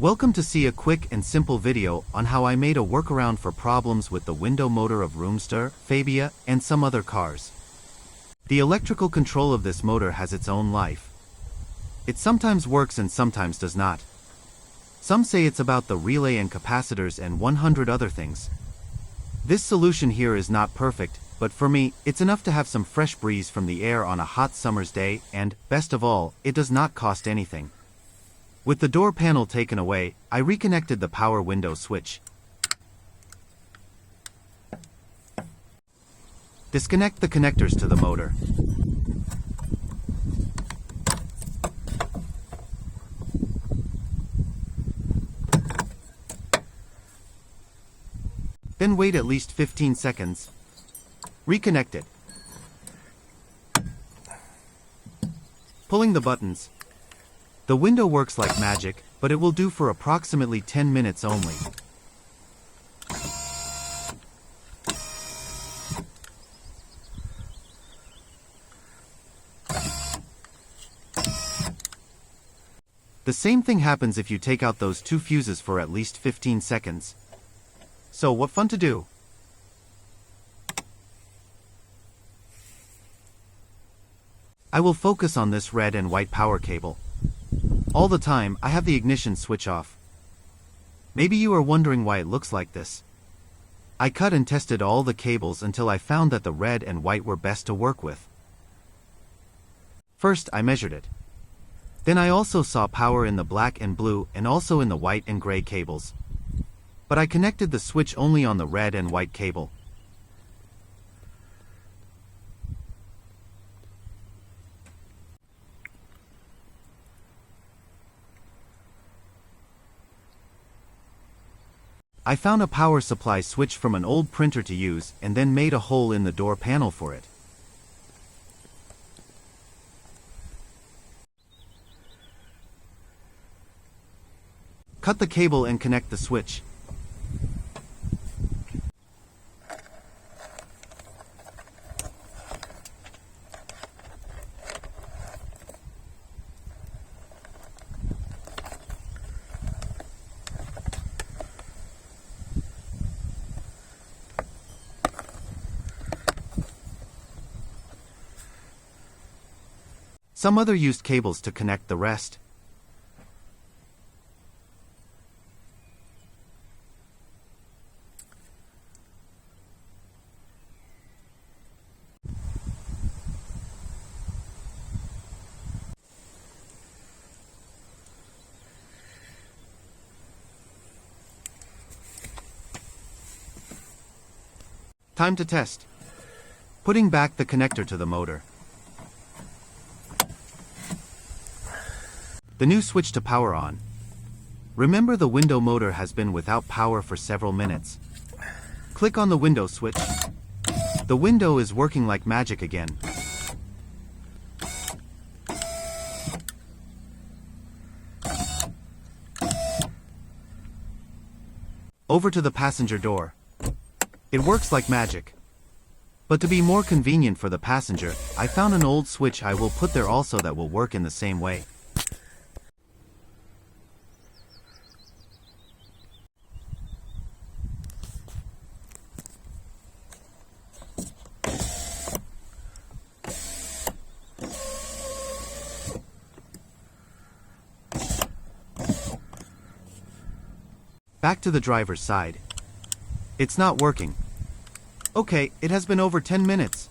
Welcome to see a quick and simple video on how I made a workaround for problems with the window motor of Roomster, Fabia, and some other cars. The electrical control of this motor has its own life. It sometimes works and sometimes does not. Some say it's about the relay and capacitors and 100 other things. This solution here is not perfect, but for me, it's enough to have some fresh breeze from the air on a hot summer's day and, best of all, it does not cost anything. With the door panel taken away, I reconnected the power window switch. Disconnect the connectors to the motor. Then wait at least 15 seconds. Reconnect it. Pulling the buttons. The window works like magic, but it will do for approximately 10 minutes only. The same thing happens if you take out those two fuses for at least 15 seconds. So what fun to do! I will focus on this red and white power cable. All the time, I have the ignition switch off. Maybe you are wondering why it looks like this. I cut and tested all the cables until I found that the red and white were best to work with. First, I measured it. Then I also saw power in the black and blue and also in the white and gray cables. But I connected the switch only on the red and white cable. I found a power supply switch from an old printer to use and then made a hole in the door panel for it. Cut the cable and connect the switch. Some other used cables to connect the rest. Time to test. Putting back the connector to the motor. The new switch to power on. Remember, the window motor has been without power for several minutes. Click on the window switch. The window is working like magic again. Over to the passenger door. It works like magic. But to be more convenient for the passenger, I found an old switch I will put there also that will work in the same way. Back to the driver's side. It's not working. Okay, it has been over 10 minutes.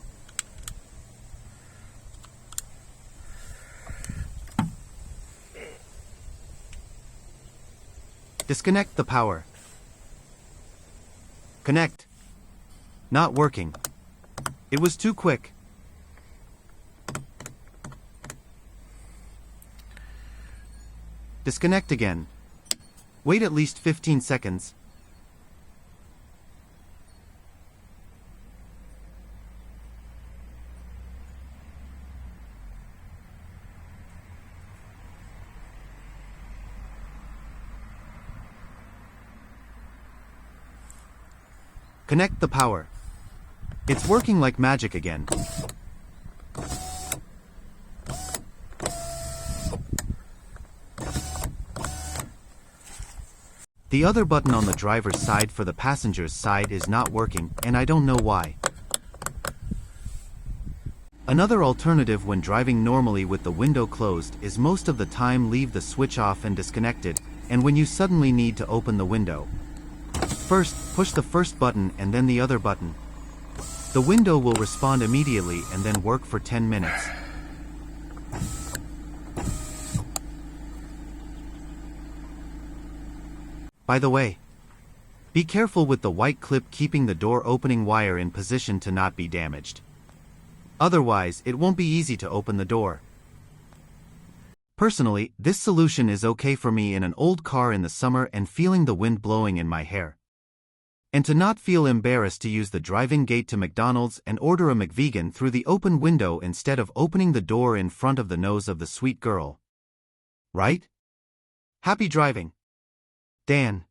Disconnect the power. Connect. Not working. It was too quick. Disconnect again. Wait at least 15 seconds. Connect the power. It's working like magic again. The other button on the driver's side for the passenger's side is not working, and I don't know why. Another alternative when driving normally with the window closed is most of the time leave the switch off and disconnected, and when you suddenly need to open the window, first, push the first button and then the other button. The window will respond immediately and then work for 10 minutes. By the way, be careful with the white clip keeping the door opening wire in position to not be damaged. Otherwise, it won't be easy to open the door. Personally, this solution is okay for me in an old car in the summer and feeling the wind blowing in my hair. And to not feel embarrassed to use the driving gate to McDonald's and order a McVegan through the open window instead of opening the door in front of the nose of the sweet girl. Right? Happy driving, Dan.